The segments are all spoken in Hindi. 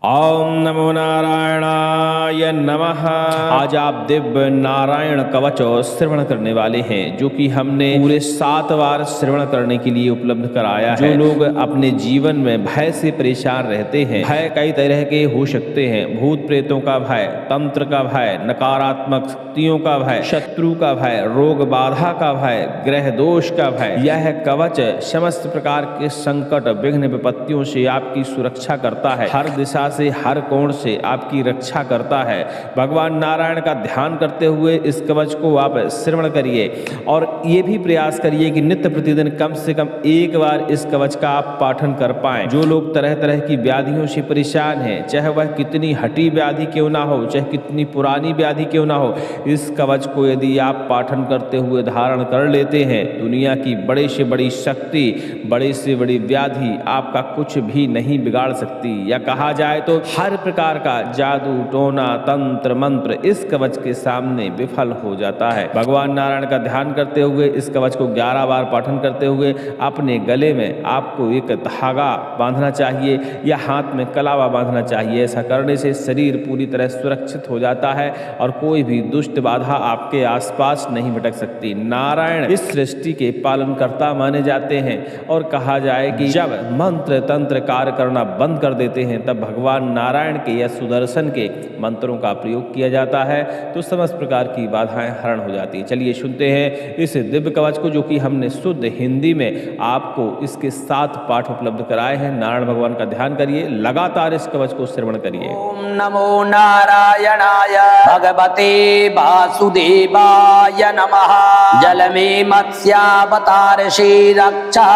ओम नमो नारायणाय नमः। आज आप दिव्य नारायण कवच श्रवण करने वाले हैं, जो कि हमने पूरे 7 बार श्रवण करने के लिए उपलब्ध कराया है। जो लोग अपने जीवन में भय से परेशान रहते हैं, भय कई तरह के हो सकते हैं, भूत प्रेतों का भय, तंत्र का भय, नकारात्मक शक्तियों का भय, शत्रु का भय, रोग बाधा का भय, ग्रह दोष का भय। यह कवच समस्त प्रकार के संकट, विघ्न, विपत्तियों से आपकी सुरक्षा करता है। हर दिशा से, हर कोण से आपकी रक्षा करता है। भगवान नारायण का ध्यान करते हुए इस कवच को आप श्रवण करिए और ये भी प्रयास करिए कि नित्य प्रतिदिन कम से कम एक बार इस कवच का आप पाठन कर पाएं। जो लोग तरह तरह की व्याधियों से परेशान हैं, चाहे वह कितनी हटी व्याधि क्यों ना हो, चाहे कितनी पुरानी व्याधि क्यों ना हो, इस कवच को यदि आप पाठन करते हुए धारण कर लेते हैं, दुनिया की बड़े से बड़ी शक्ति, बड़े से बड़ी व्याधि आपका कुछ भी नहीं बिगाड़ सकती। या कहा जाए तो हर प्रकार का जादू, टोना, तंत्र, मंत्र इस कवच के सामने विफल हो जाता है। भगवान नारायण का ध्यान करते हुए इस कवच को 11 बार पाठन करते हुए अपने गले में आपको एक धागा बांधना चाहिए या हाथ में कलावा बांधना चाहिए। ऐसा करने से शरीर पूरी तरह सुरक्षित हो जाता है और कोई भी दुष्ट बाधा आपके आसपास नहीं भटक सकती। नारायण इस सृष्टि के पालनकर्ता माने जाते हैं और कहा जाए कि जब मंत्र तंत्र कार्य करना बंद कर देते हैं, तब भगवान नारायण के या सुदर्शन के मंत्रों का प्रयोग किया जाता है तो समस्त प्रकार की बाधाएं हरण हो जाती हैं। चलिए सुनते हैं इस दिव्य कवच को, जो कि हमने शुद्ध हिंदी में आपको इसके 7 पाठ उपलब्ध कराए हैं। नारायण भगवान का ध्यान करिए, लगातार इस कवच को श्रवण करिए। ओम नमो नारायणाय भगवते वासुदेवाय नमः। जल में मत्स्यावतार से रक्षा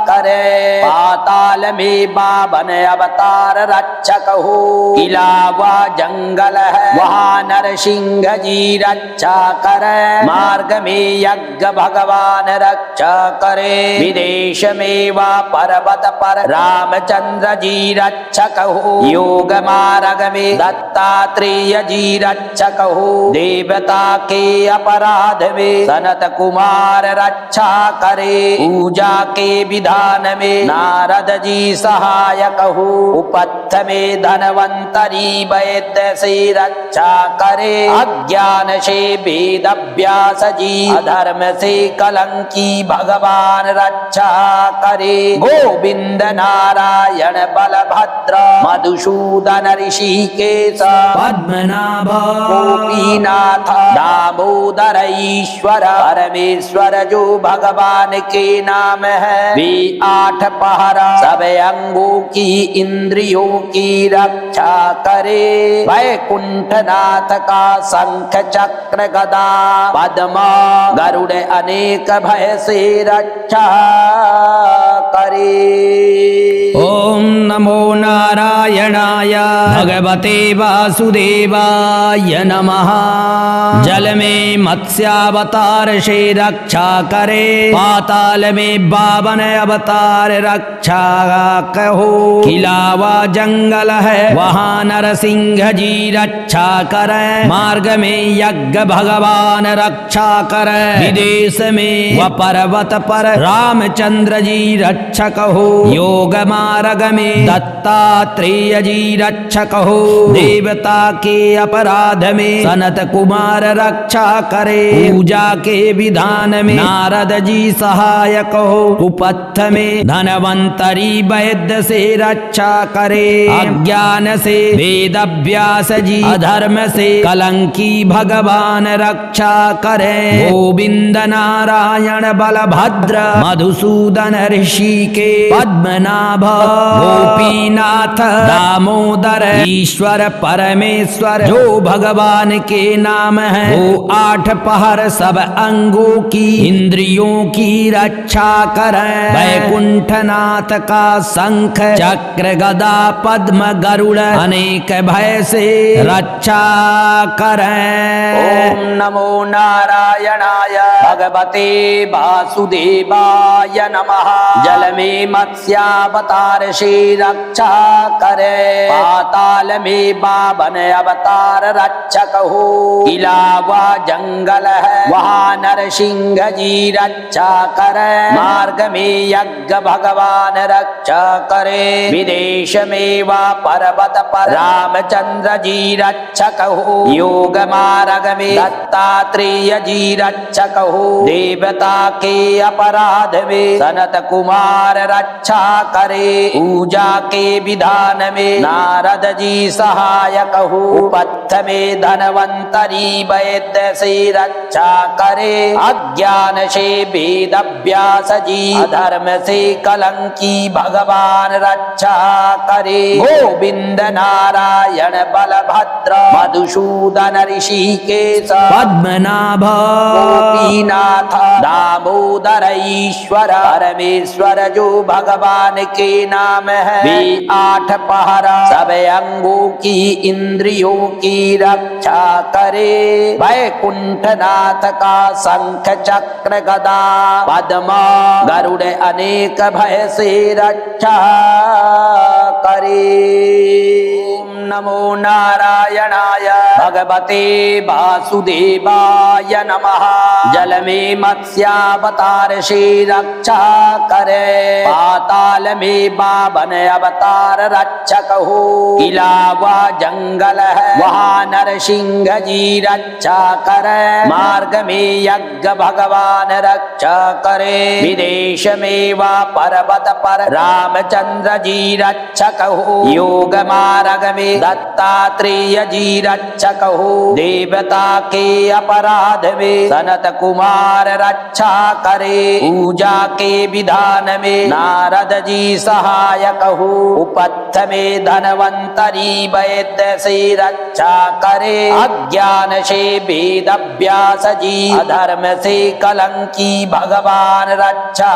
करे, पाताल में बावन अवतार रक्षक हो। इलावा जंगल है वहाँ नरसिंह जी रक्षा करे, मार्ग में यज्ञ भगवान रक्षा करे। विदेश में वा पर्वत पर रामचंद्र जी रक्षक हो। योग मार्ग में दत्तात्रेय जी रक्षक हो। देवता के अपराध में सनत कुमार रक्षा करे। पूजा के विधान में नारद जी सहायक हो। उपत्थ में धनवंतरी वैद्य से रक्षा करे। अज्ञान से वेद व्यास जी, अधर्म से कलंकी भगवान रक्षा करे। गोविंद नारायण बलभद्र मधुसूदन ऋषिकेश पद्मनाभ गोपीनाथ दामोदर ईश्वर परमेश्वर जो भगवान के नाम है। वे 8 पहरा सब अंगों की इंद्रियों की रक्षा करे। वैकुंठनाथ का शंख चक्र गदा पद्म गरुड़ अनेक भय से रक्षा करे। ओम नमो नारायणाय भगवते वासुदेवाय नमः। जल में मत्स्यावतार से रक्षा करे, पाताल में बावन अवतार रक्षा कहो। खिलावा जंगल है वहाँ नरसिंह जी रक्षा करे, मार्ग में यज्ञ भगवान रक्षा करे। विदेश में व पर्वत पर रामचंद्र जी रक्षक हो। योग मार्ग में दत्तात्रेय जी रक्षक हो। देवता के अपराध में सनत कुमार रक्षा करे। पूजा के विधान में नारद जी सहायक हो। कुपत्थ में धनवंतरी वैद्य से रक्षा करे। अज्ञान से वेद व्यास जी, अधर्म से कलंकी भगवान रक्षा करे। गोविंद नारायण बलभद्र मधुसूदन ऋषिकेश पद्मनाभ गोपीनाथ दामोदर ईश्वर परमेश्वर जो भगवान के नाम है। वो 8 पहर सब अंगों की इंद्रियों की रक्षा करे। वैकुंठनाथ का शंख चक्र गदा पद्म गरुड़ अनेक भय से रक्षा करें। ओम नमो नारायणाय भगवते वासुदेवाय नमः। जल में मत्स्यावतार श्री रक्षा करे, पाताल में बावन अवतार रक्षक हो, इलावा जंगल है वहाँ नरसिंह जी रक्षा करे, मार्ग में यज्ञ भगवान रक्षा करे, विदेश में व पर्वत पर रामचंद्र जी रक्षक हो, योग मार्ग में दत्तात्रेय जी रक्षक हो, देवता के अपराध में सनत कुमार रक्षा करे, पूजा के विधान में नारद जी सहायक हो, उपत्थ में धनवंतरी वैद्य से रक्षा करे, अज्ञान से वेद व्यास जी, अधर्म से कलंकी भगवान रक्षा करे, गोविंद नारायण बलभद्र मधुसूदन ऋषिकेश पद्मनाभ गोपीनाथ दामोदर ईश्वर परमेश्वर जो भगवान के नाम है, वे 8 पहरा सब अंगों की इंद्रियों की रक्षा करे, वैकुंठनाथ का शंख चक्र गदा पद्म गरुड़ अनेक भय से रक्षा करे। ओम नमो नारायणाय भगवते वासुदेवाय नमः। जल में मत्स्यावतार श्री रक्षा करे, पाताल में बावन अवतार रक्षक हो, इलावा जंगल है वहाँ नरसिंह जी रक्षा करे, मार्ग में यज्ञ भगवान रक्षा करे, विदेश में व पर्वत पर रामचंद्र जी रक्षक हो, योग मार्ग में दत्तात्रेय जी रक्षक हो, देवता के अपराध में सनत कुमार रक्षा करे, पूजा के विधान में नारद जी सहायक हो, उपत्थ में धनवंतरी वैद्य से रक्षा करे, अज्ञान से वेद व्यास जी, अधर्म से कलंकी भगवान रक्षा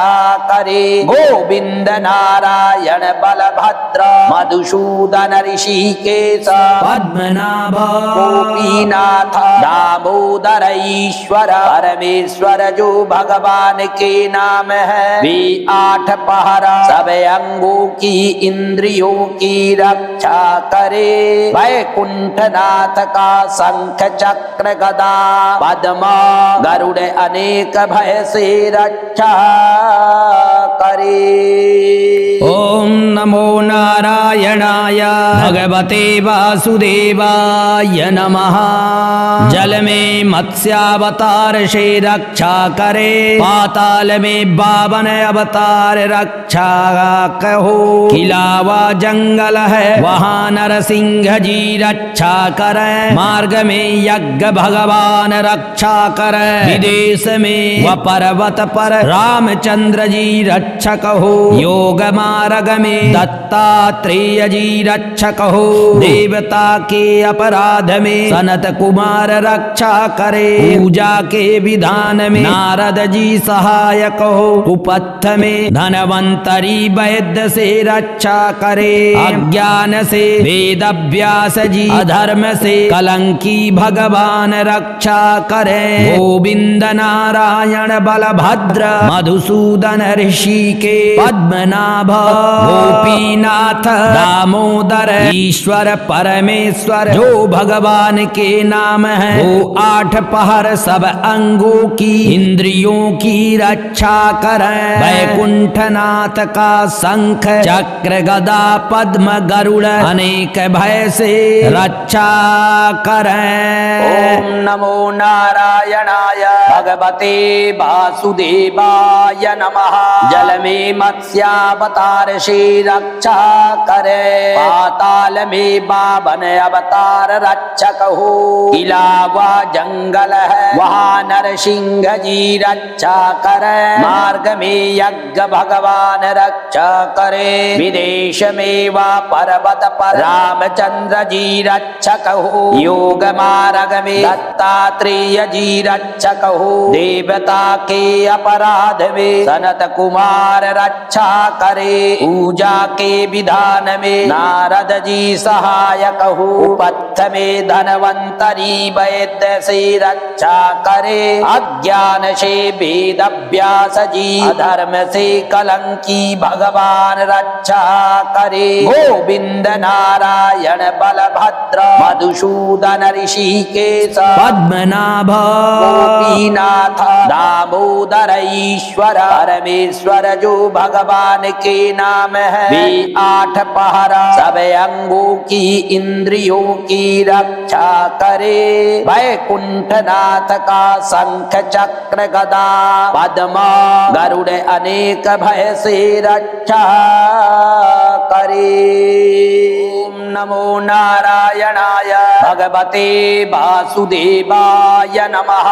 करे, गोविंद नारायण बलभद्र मधुसूदन ऋषिकेश पद्मनाभ गोपीनाथ दामोदर ईश्वर परमेश्वर जो भगवान के नाम है, वे 8 पहरा सब अंगों की इंद्रियों की रक्षा करे, वैकुंठनाथ का शंख चक्र गदा पद्म गरुड़ अनेक भय से रक्षा करे। ओम नमो नारायणाय भगवते वासुदेवाय नमः। जल में मत्स्यावतार श्री रक्षा करे, पाताल में बावन अवतार रक्षा कहो, खिलावा जंगल है वहाँ नरसिंह जी रक्षा करे, मार्ग में यज्ञ भगवान रक्षा करे, विदेश में व पर्वत पर रामचंद्र जी रक्षक हो, योग मार्ग में दत्तात्रेय जी रक्षक हो, देवता के अपराध में सनत कुमार रक्षा करे, पूजा के विधान में नारद जी सहायक हो, कुपत्थ में धनवंतरी वैद्य से रक्षा करे, अज्ञान से वेद व्यास जी, अधर्म से कलंकी भगवान रक्षा करे, गोविंद नारायण बलभद्र मधुसूदन ऋषिकेश पद्मनाभ गोपीनाथ दामोदर ईश्वर परमेश्वर जो भगवान के नाम है, वो 8 पहर सब अंगों की इंद्रियों की रक्षा करे, वैकुंठनाथ का शंख चक्र गदा पद्म गरुड़ अनेक भय से रक्षा करे। ओम नमो नारायणाय भगवते वासुदेवाय नमः। जल में मत्स्यावतार श्री रक्षा करे, पाताल में बावन अवतार रक्षक हो, इलावा जंगल है वहाँ नरसिंह जी रक्षा करे, मार्ग में यज्ञ भगवान रक्षा करे, विदेश में व पर्वत पर रामचंद्र जी रक्षक हो, योग मार्ग में दत्तात्रेय जी रक्षक हो, देवता के अपराध में सनत कुमार रक्षा करे, पूजा के विधान में नारद जी सहायक हो, उपत्थ में धनवंतरी वैद्य से रक्षा करे। अज्ञान से वेद व्यास जी, अधर्म से कलंकी भगवान रक्षा करे। गोविंद नारायण बलभद्र मधुसूदन ऋषिकेश पद्मनाभ गोपीनाथ दामोदर ईश्वर परमेश्वर जो भगवान के नाम है। वे 8 पहर सब अंगों की इंद्रियों की रक्षा करे। वैकुंठनाथ का शंख चक्र गदा पद्म गरुड़ अनेक भय से रक्षा करे। ओम नमो नारायणाय भगवते वासुदेवाय नमः।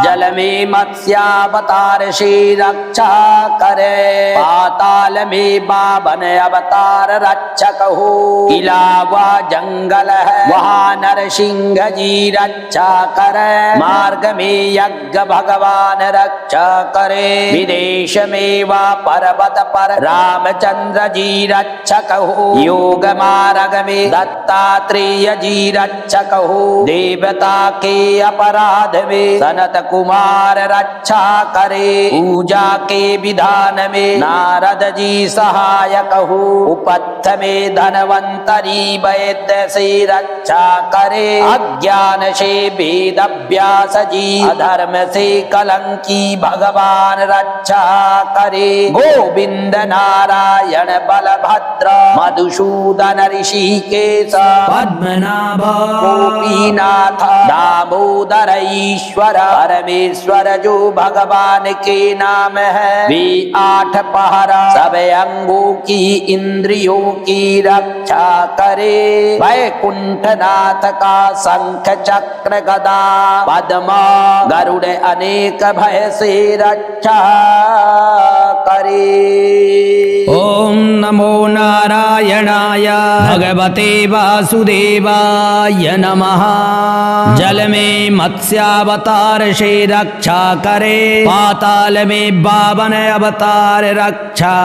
जल में मत्स्यावतार से रक्षा करे। पाताल में बावन अवतार रक्षक हो। इलावा जंगल है वहाँ नरसिंह जी रक्षा करे। मार्ग में यज्ञ भगवान रक्षा करे। विदेश में व पर्वत पर रामचंद्र जी रक्षक हो। योग मार्ग में दत्तात्रेय जी रक्षक हो। देवता के अपराध में सनत कुमार रक्षा करे। पूजा के विधान में नारद जी सहायक हो। उपत्थ में धनवंतरी वैद्य से रक्षा करे। अज्ञान से वेद व्यास जी, अधर्म से कलंकी भगवान रक्षा करे। गोविंद नारायण बलभद्र मधुसूदन ऋषिकेश पद्मनाभ गोपीनाथ दामोदर ईश्वर परमेश्वर जो भगवान के नाम है। वे 8 पहर सब अंगों की इंद्रियों की रक्षा करे। वैकुंठनाथ का शंख चक्र गदा पद्म गरुड़ अनेक भय से रक्षा करे। ओम नमो नारायणाय भगवते वासुदेवाय नमः। जल में मत्स्यावतार से रक्षा करे। पाताल में बावन अवतार रक्षा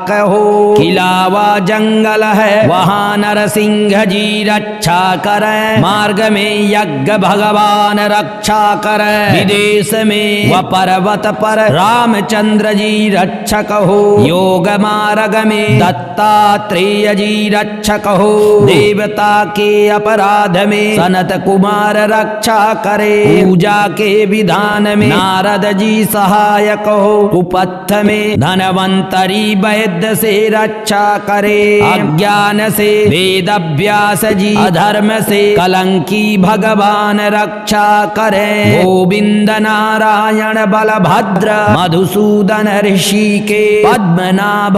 कहो। खिलावा जंगल है वहाँ नरसिंह जी रक्षा करे। मार्ग में यज्ञ भगवान रक्षा करे। विदेश में व पर्वत पर रामचंद्र जी रक्षक हो। योग मार्ग में दत्तात्रेय जी रक्षक हो। देवता के अपराध में सनत कुमार रक्षा करे। पूजा के विधान में नारद जी सहायक हो। कुपत्थ में धनवंतरी वैद्य से रक्षा करे। अज्ञान से वेद व्यास जी, अधर्म से कलंकी भगवान रक्षा करे। गोविंद नारायण बलभद्र मधुसूदन ऋषिकेश पद्मनाभ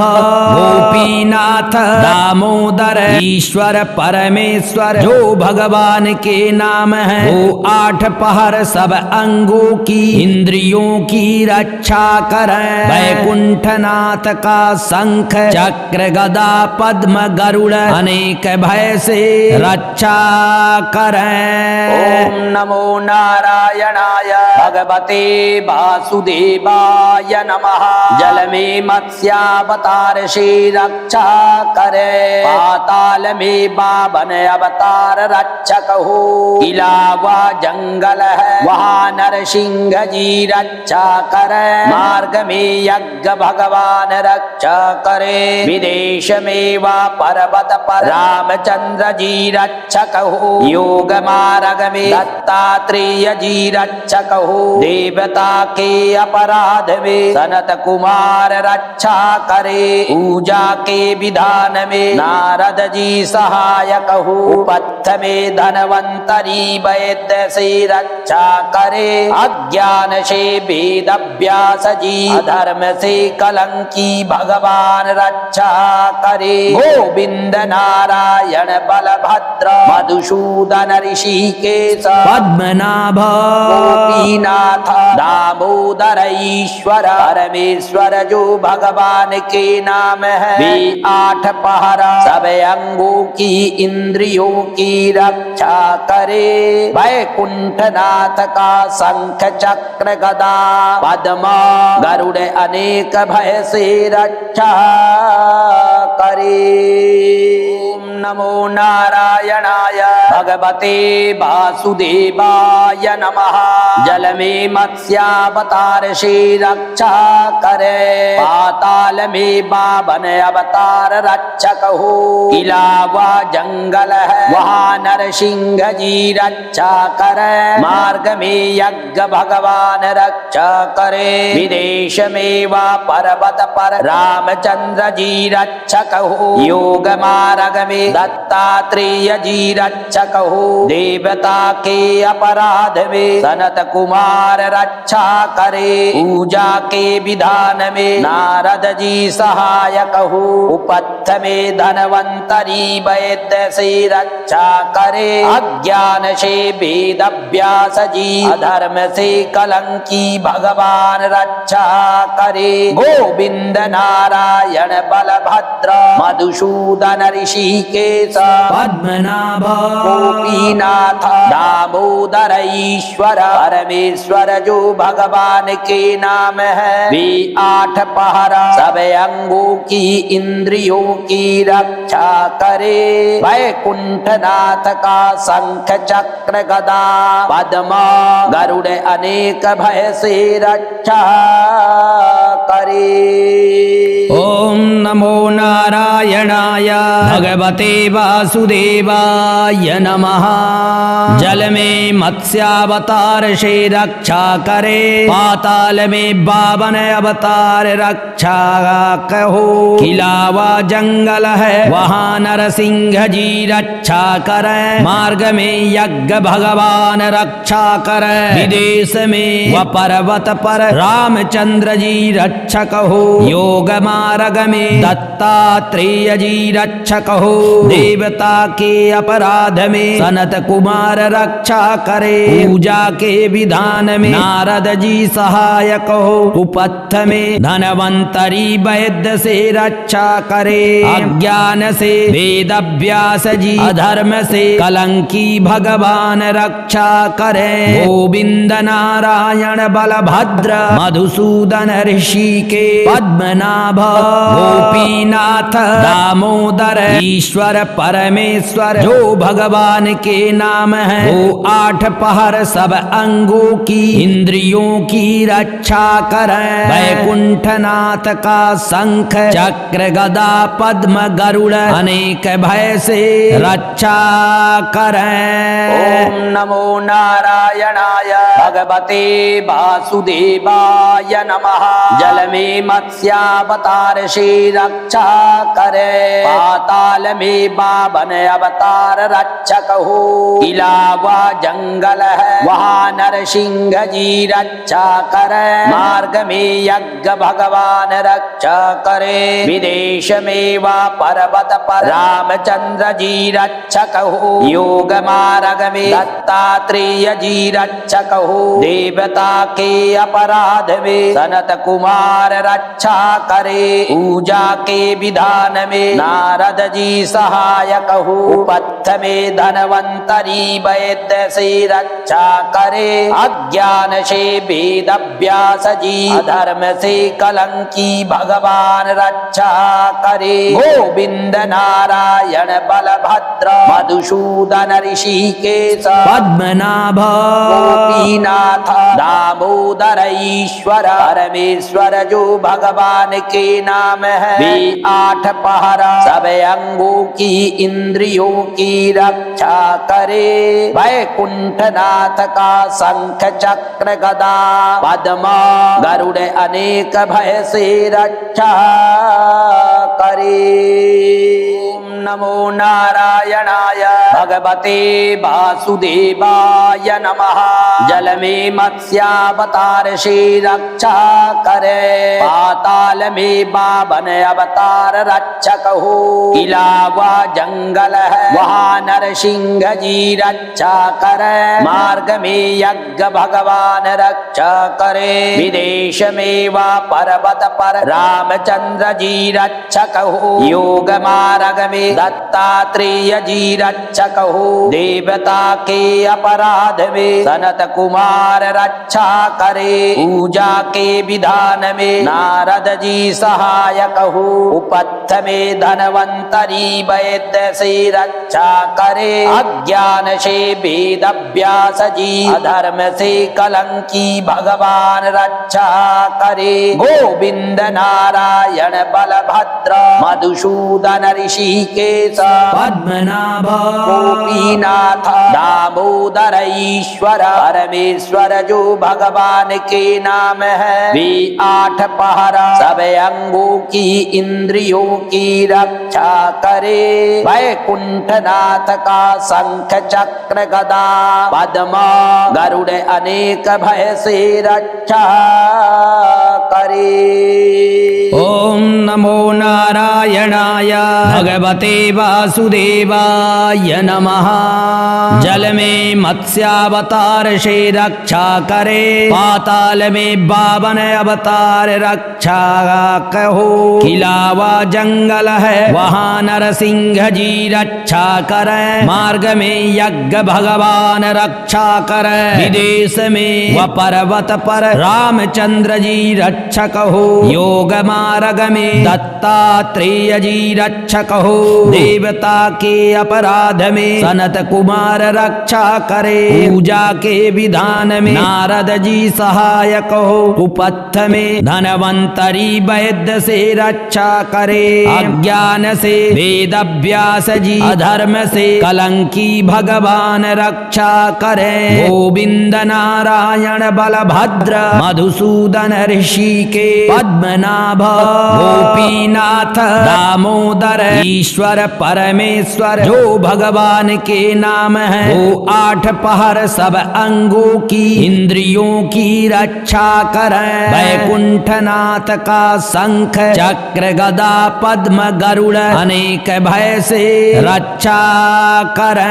गोपीनाथ दामोदर ईश्वर परमेश्वर जो भगवान के नाम है। वो 8 पहर सब अंगों की इंद्रियों की रक्षा करे। वैकुंठनाथ का शंख चक्र गदा पद्म गरुड़ अनेक भय से रक्षा करे। ओम नमो नारायणाय भगवते वासुदेवाय नमः। जल में मत्स्यावतार से रक्षा करे। पाताल में बावन अवतार रक्षक हो। इलावा जंगल है वहाँ नरसिंह जी रक्षा करे। मार्ग में यज्ञ भगवान रक्षा करे। विदेश में व पर्वत पर रामचंद्र जी रक्षक हो। योग मार्ग में दत्तात्रेय जी रक्षक हो। देवता के अपराध में सनत कुमार रक्षा करे। पूजा के विधान में नारद जी सहायक हो। उपत्थ में धनवंतरी वैद्य से रक्षा करे। अज्ञान से वेद व्यास जी, अधर्म से कलंकी भगवान रक्षा करे। गोविंद नारायण बलभद्र मधुसूदन ऋषिकेश पद्मनाभ गोपीनाथ दामोदर ईश्वर परमेश्वर जो भगवान के नाम है। वे 8 पहर सब अंगों की इंद्रियों की रक्षा करे। वैकुंठनाथ का शंख चक्र गदा पद्म गरुड़ अनेक भय से रक्षा करे। ओम नमो नारायणाय भगवते वासुदेवाय नमः। जल में मत्स्यावतार से रक्षा करे, पाताल में बावन अवतार रक्षक हो। इलावा जंगल है वहाँ नरसिंह जी रक्षा करे, मार्ग में यज्ञ भगवान रक्षा करे। विदेश में व पर्वत पर रामचंद्र जी रक्षक हो। योग मार्ग में दत्तात्रेय जी रक्षक हो। देवता के अपराध में सनत कुमार रक्षा करे। पूजा के विधान में नारद जी सहायक हो। उपत्थ में धनवंतरी वैद्य से रक्षा करे। अज्ञान से वेद व्यास जी, अधर्म से कलंकी भगवान रक्षा करे। गोविंद नारायण बलभद्र मधुसूदन ऋषिकेश पद्मनाभ गोपीनाथ दामोदर ईश्वर परमेश्वर जो भगवान के नाम है। वे 8 पहर सब अंगों की इंद्रियों की रक्षा करे। वैकुंठनाथ का शंख चक्र गदा पद्म गरुड़ अनेक भय से रक्षा करे। ओम नमो नारायणाय भगवते वासुदेवाय नमः। जल में मत्स्यावतार से रक्षा करे, पाताल में बावन अवतार रक्षा कहो। खिलावा जंगल है वहाँ नरसिंह जी रक्षा करे, मार्ग में यज्ञ भगवान रक्षा करे। विदेश में व पर्वत पर रामचंद्र जी रक्षक हो। योग मार्ग में दत्तात्रेय जी रक्षक हो। देवता के अपराध में सनत कुमार रक्षा करे। पूजा के विधान में नारद जी सहायक हो। उपत्थ में धनवंतरी वैद्य से रक्षा करे। अज्ञान से वेद व्यास जी, अधर्म से कलंकी भगवान रक्षा करे। गोविंद नारायण बलभद्र मधुसूदन ऋषिकेश पद्मनाभ गोपीनाथ दामोदर ईश्वर परमेश्वर जो भगवान के नाम है। वो 8 पहर सब अंगों की इंद्रियों की रक्षा करे। वैकुंठनाथ का शंख चक्र गदा पद्म गरुड़ अनेक भय से रक्षा करे। ओम नमो नारायणाय भगवते वासुदेवाय नमः। जल में मत्स्यावतार से रक्षा करे, पाताल में बावन अवतार रक्षक हो। इलावा जंगल है वहाँ नरसिंह जी रक्षा करे, मार्ग में यज्ञ भगवान रक्षा करे। विदेश में व पर्वत पर रामचंद्र जी रक्षक हो। योग मार्ग में दत्तात्रेय जी रक्षक हो। देवता के अपराध में सनत कुमार रक्षा करे। पूजा के विधान में नारद जी सहायक हो। उपत्थ में धनवंतरी वैद्य से रक्षा करे। अज्ञान से वेद व्यास जी, अधर्म से कलंकी भगवान रक्षा करे। गोविंद नारायण बलभद्र मधुसूदन ऋषिकेश पद्मनाभ गोपीनाथ दामोदर ईश्वर परमेश्वर जो भगवान के नाम है। वे 8 पहर सब अंगों की इंद्रियों की रक्षा करे। वैकुंठनाथ का शंख चक्र गदा पद्म गरुड़ अनेक भय से रक्षा करे। ओम नमो नारायणाय भगवते वासुदेवाय नमः। जल में मत्स्यावतार से रक्षा करे, पाताल में बावन अवतार रक्षक हो। इलावा जंगल है वहाँ नरसिंह जी रक्षा करे, मार्ग में यज्ञ भगवान रक्षा करे। विदेश में व पर्वत पर रामचंद्र जी रक्षक हो। योग मार्ग में दत्तात्रेय जी रक्षक हो। देवता के अपराध में सनत कुमार रक्षा करे। पूजा के विधान में नारद जी सहायक हो। उपत्थ में धनवंतरी वैद्य से रक्षा करे। अज्ञान से वेद व्यास जी, अधर्म से कलंकी भगवान रक्षा करे। गोविंद नारायण बलभद्र मधुसूदन ऋषिकेश पद्मनाभ गोपीनाथ दामोदर ईश्वर परमेश्वर जो भगवान के नाम है। वे 8 पहर सब अंगों की इंद्रियों की रक्षा करे। वैकुंठनाथ का शंख चक्र गदा पद्म गरुड़ अनेक भय से रक्षा करे। ओम नमो नारायणाय भगवते वासुदेवाय नमः। जल में मत्स्यावतार से रक्षा करे। पाताल में 52 अवतार रक्षा कहो। किला व जंगल है वहाँ नरसिंह जी रक्षा करे। मार्ग में यज्ञ भगवान रक्षा करे। विदेश में व पर्वत पर रामचंद्र जी रक्षक हो। योग मार्ग में दत्तात्रेय जी रक्षक हो। देवता के अपराध में सनत कुमार रक्षा करे। पूजा के विधान में नारद जी सहायक हो। उपत्थ में धनवंतरी वैद्य से रक्षा करे। अज्ञान से वेद व्यास जी, अधर्म से कलंकी भगवान रक्षा करे। गोविंद नारायण बलभद्र मधुसूदन ऋषिकेश पद्मनाभ गोपीनाथ दामोदर ईश्वर परमेश्वर जो भगवान के नाम है। वो 8 पहर सब अंगों की इंद्रियों की रक्षा करे। वैकुंठनाथ का शंख चक्र गदा पद्म गरुड़ अनेक भय से रक्षा करे।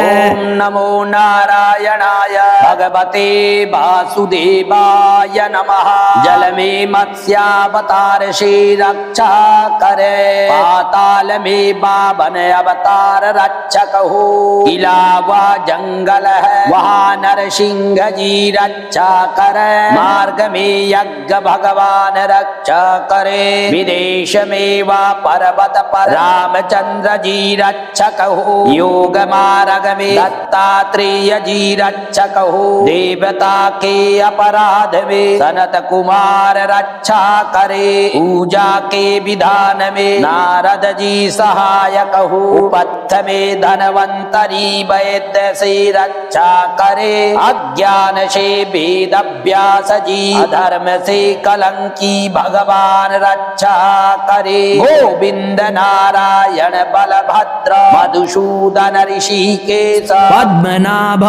ओम नमो नारायणाय भगवते वासुदेवाय नमः। जल में मत्स्यावतार से रक्षा करे। पाताल में 52 अवतार रक्षक हो। किला व जंगल है वहाँ नरसिंह जी रक्षा करे। मार्ग में यज्ञ भगवान रक्षा करे। विदेश में व पर्वत पर रामचंद्र जी रक्षक हो। योग मार्ग में दत्तात्रेय जी रक्षक हो। देवता के अपराध में सनत कुमार रक्षा करे। पूजा के विधान में नारद जी सहायक हो। उपत्थ में धनवंतरी वैद्य से रक्षा करे। अज्ञान से वेद व्यास जी, अधर्म से कलंकी भगवान रक्षा करे। गोविंद नारायण बलभद्र मधुसूदन ऋषिकेश पद्मनाभ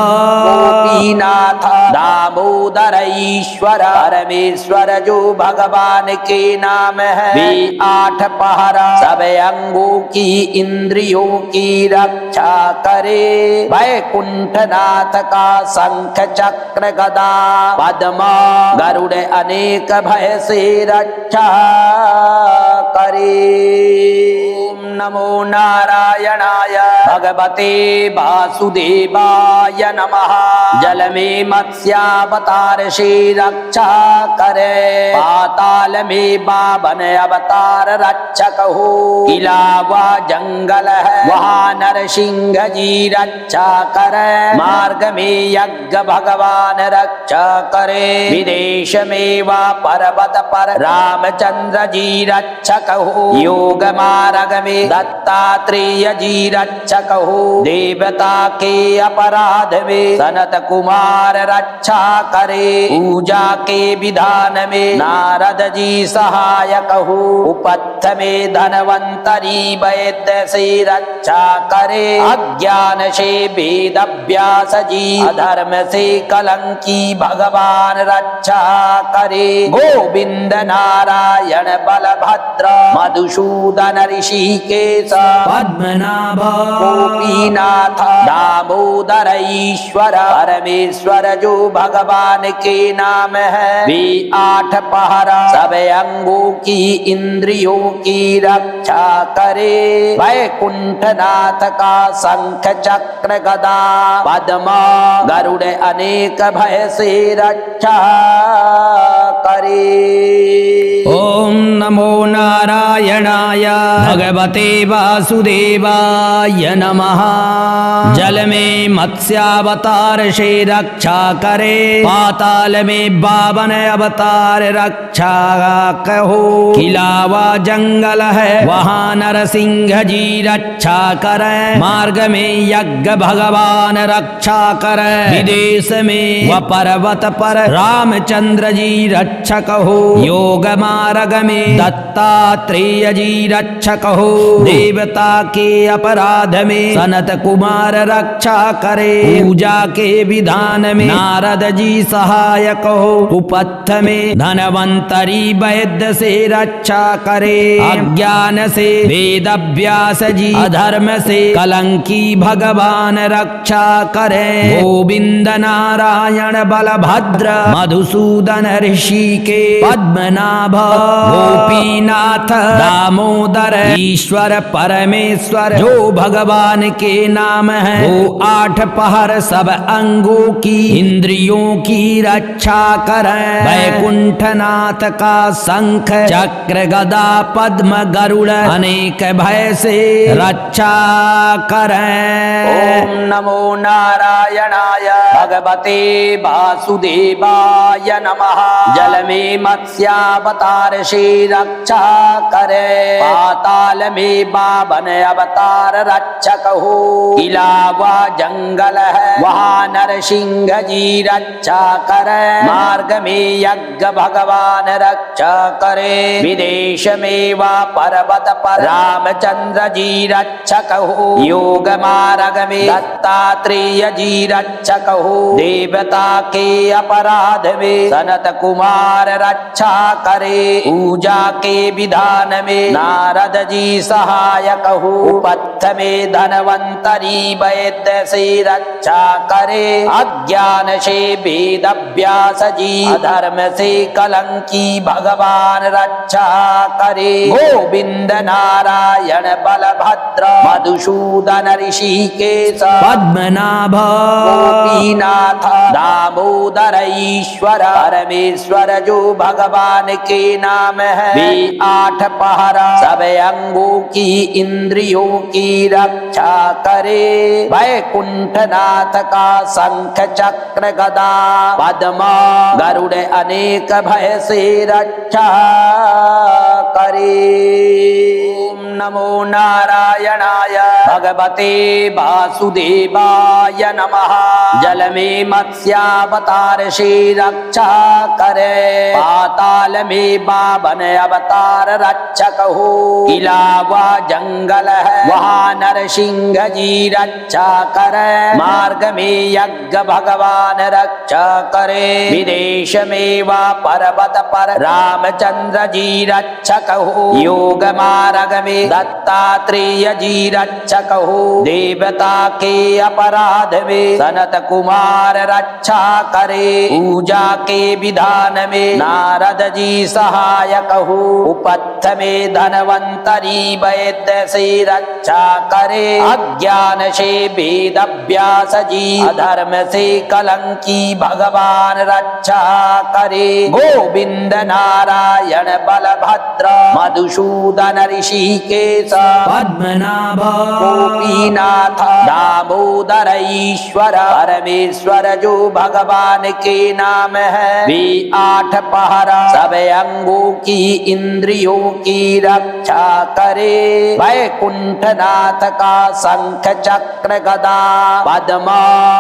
गोपीनाथ दामोदर ईश्वर परमेश्वर जो भगवान के नाम है। वे 8 पहर सब अंगों की इंद्रियों की रक्षा करे। वैकुंठनाथ का शंख चक्र गदा पद्म गरुड़ अनेक भय से रक्षा करे। ओम नमो नारायणाय भगवते वासुदेवाय नमः। जल में मत्स्यावतार से रक्षा करे। पाताल में 52 अवतार रक्षक हो। किला व जंगल है वहाँ नरसिंह जी रक्षा करे। मार्ग में यज्ञ भगवान रक्षा करे। विदेश में व पर्वत पर रामचंद्र जी रक्षक हो। योग मार्ग में दत्तात्रेय जी रक्षक हो। देवता के अपराध में सनत कुमार रक्षा करे। पूजा के विधान में नारद जी सहायक हो। उपत्थ में धनवंतरी वैद्य से रक्षा करे। अज्ञान से वेद व्यास जी, अधर्म से कलंकी भगवान रक्षा करे। गोविंद नारायण बलभद्र मधुसूदन ऋषिकेश ऋषिकेश पद्मनाभ गोपीनाथ दामोदर ईश्वर परमेश्वर जो भगवान के नाम है। वे 8 पहर सब अंगों की इंद्रियों की रक्षा करे। वैकुंठनाथ का शंख चक्र गदा पद्म गरुड़ अनेक भय से रक्षा करे। ओम नमो नारायणाय भगवते वासुदेवाय नमः। जल में मत्स्यावतार से रक्षा करे, पाताल में 52 अवतार रक्षा कहो। किलावा जंगल है वहाँ नरसिंह जी रक्षा करे। मार्ग में यज्ञ भगवान रक्षा करे। विदेश में व पर्वत पर रामचंद्र जी रक्षक हो। योग मार्ग में दत्तात्रेय जी रक्षक हो। देवता के अपराध में सनत कुमार रक्षा करे। पूजा के विधान में नारद जी सहायक हो। कुपथ में धनवंतरी वैद्य से रक्षा करे। अज्ञान से वेद व्यास जी, अधर्म से कलंकी भगवान रक्षा करे। गोविंद नारायण बलभद्र मधुसूदन ऋषि के पद्मनाभ गोपीनाथ दामोदर ईश्वर परमेश्वर जो भगवान के नाम है। वो 8 पहर सब अंगों की इंद्रियों की रक्षा करे। वैकुंठनाथ का शंख चक्र गदा पद्म गरुड़ अनेक भय से रक्षा करे। ओम नमो नारायणाय भगवते वासुदेवाय नमः। जल में मत्स्यावतार से रक्षा करे। पाताल में 52 अवतार रक्षक हो। इलावा जंगल है वहाँ नरसिंह जी रक्षा करे। मार्ग में यज्ञ भगवान रक्षा करे। विदेश में व पर्वत पर रामचंद्र जी रक्षक हो। योग मार्ग में दत्तात्रेय जी रक्षक हो। देवता के अपराध में सनत कुमार रक्षा करे। पूजा के विधान में नारद जी सहायक हो। पथ में धनवंतरी वैद्य से रक्षा करे। अज्ञान से वेद व्यास जी, अधर्म से कलंकी भगवान रक्षा करे। गोविंद नारायण बलभद्र मधुसूदन ऋषिकेश पद्मनाभ गोपीनाथ दामोदर ईश्वर परमेश्वर जो भगवान के नाम है। वे 8 पहर सब अंगों की इंद्रियों की रक्षा करे। वैकुंठनाथ का शंख चक्र गदा पद्म गरुड़ अनेक भय से रक्षा करे। ओम नमो नारायणाय भगवते वासुदेवाय नमः। जल में मत्स्यावतार से रक्षा करे। पाताल में 52 अवतार रक्षक हो। इलावा जंगल है वहाँ नरसिंह जी रक्षा करे। मार्ग में यज्ञ भगवान रक्षा करे। विदेश में व पर्वत पर रामचंद्र जी रक्षक हो। योग मार्ग में दत्तात्रेय जी रक्षक हो। देवता के अपराध में सनत कुमार रक्षा करे। पूजा के विधान में नारद जी सहायक हो। उपत्थ में धनवंतरी वैद्य से रक्षा करे। अज्ञान से वेद व्यास जी, अधर्म से कलंकी भगवान रक्षा करे। गोविंद नारायण बलभद्र मधुसूदन ऋषिकेश पद्मनाभ गोपीनाथ दामोदर ईश्वर परमेश्वर जो भगवान के नाम है। वे 8 पहर सब अंगों की इंद्रियों की रक्षा करे। वैकुंठनाथ का शंख चक्र गदा पद्म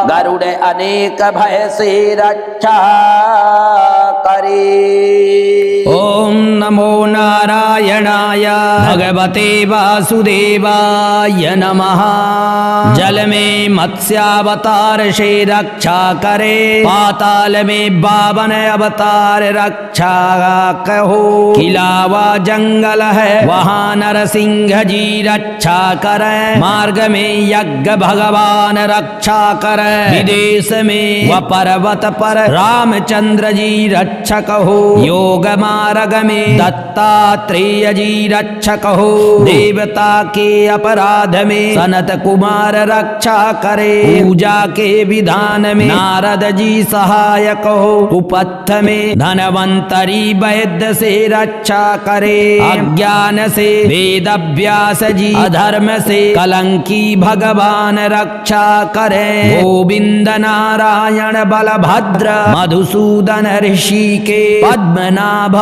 गरुड़ अनेक भय से रक्षा करे। ओम नमो नारायणाय भगवते वासुदेवाय नमः। जल में मत्स्यावतार से रक्षा करे, पाताल में बावन अवतार रक्षा कहो। किलावा जंगल है वहाँ नरसिंह जी रक्षा करे, मार्ग में यज्ञ भगवान रक्षा करे। विदेश में व पर्वत पर रामचंद्र जी रक्षक हो, योग मार्ग में दत्तात्रेय जी रक्षक हो। देवता के अपराध में सनत कुमार रक्षा करे, पूजा के विधान में नारद जी सहायक हो। कुपथ में धनवंतरी वैद्य से रक्षा करे, अज्ञान से वेद व्यास जी, अधर्म से कलंकी भगवान रक्षा करे। गोविंद नारायण बलभद्र मधुसूदन ऋषि के पद्मनाभ,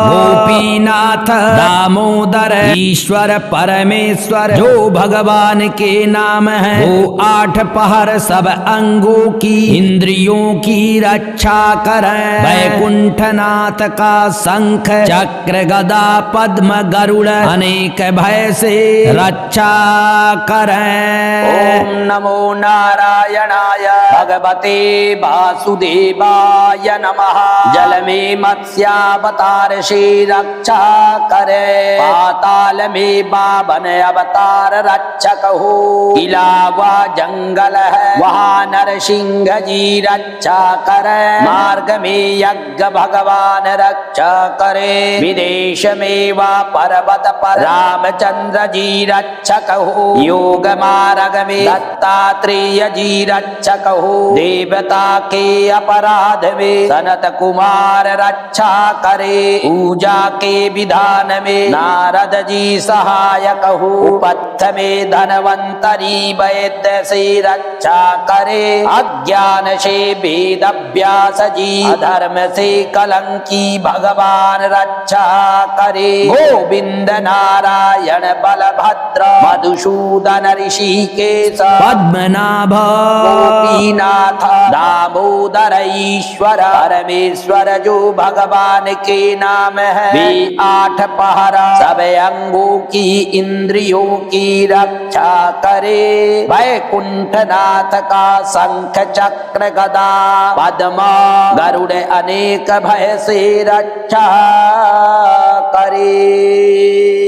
गोपीनाथ दामोदर ईश्वर परमेश्वर जो भगवान के नाम है, वो 8 पहर सब अंगों की इंद्रियों की रक्षा करे। वैकुंठनाथ का शंख चक्र गदा पद्म गरुड़ अनेक भय से रक्षा करे। ओम नमो नारायणाय भगवते वासुदेवाय नमः। जल में मत्स्यावतार से रक्षा करे, पाताल में बावन अवतार रक्षक हो। इलावा जंगल है वहाँ नरसिंह जी रक्षा करे, मार्ग में यज्ञ भगवान रक्षा करे। विदेश में वा पर्वत पर रामचंद्र जी रक्षक हो, योग मार्ग में दत्तात्रेय जी रक्षक हो। देवता के अपराध में सनत कुमार रक्षा करे, पूजा के विधान में नारद जी सहायक हो। पथ में धनवंतरी वैद्य से रक्षा करे, अज्ञान से वेद व्यास जी, अधर्म से कलंकी भगवान रक्षा करे। गोविंद नारायण बलभद्र मधुसूदन ऋषिकेश पद्मनाभ, गोपीनाथ दामोदर ईश्वर परमेश्वर जो भगवान के नाम है, वे 8 पहरा सब अंगों की इंद्रियों की रक्षा करे। वैकुंठनाथ का शंख चक्र गदा पद्म गरुड़ अनेक भय से रक्षा करे।